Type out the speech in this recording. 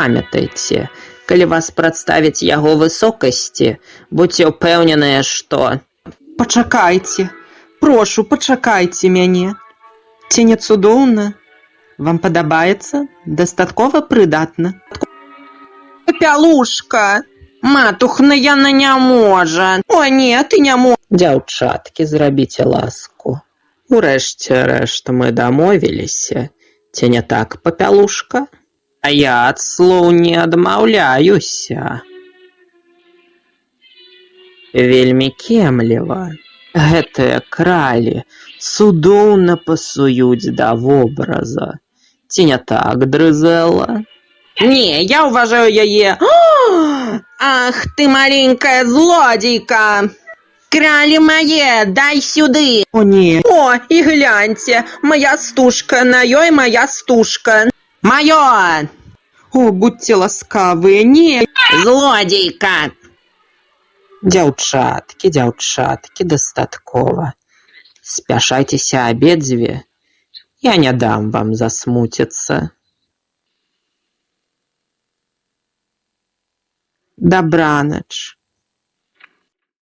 памятайце, калі вас прадставіць яго высокасці, будзьце ўпэўненыя, што... Пачакайце, прошу, пачакайце мяне. Ці не цудоўна? Вам падабаецца? Дастаткова прыдатна. Папялушка! Матухна, яна не можа. О, не, ты не можаш. Дзяўчаткі, зрабіце ласку. Урэшце рэшт мы дамовіліся. Ці не так, папялушка? А я ад слоў не адмаўляюся. Вельмі кемліва. Гэтыя кралі цудоўна пасуюць да вобраза. Ці не так, Дрызэла? Не, я уважаю яе. Ах, ты маленькая злодзейка! Кралі мае, дай сюды! О, не! О, і гляньце, моя стужка, на ёй моя стужка. Маё! О, будьце ласкавыя, не! Злодзейка! Дзяўчаткі, дастаткова. Спяшайцеся абедзве. Я не дам вам засмуціцца. Дабранач.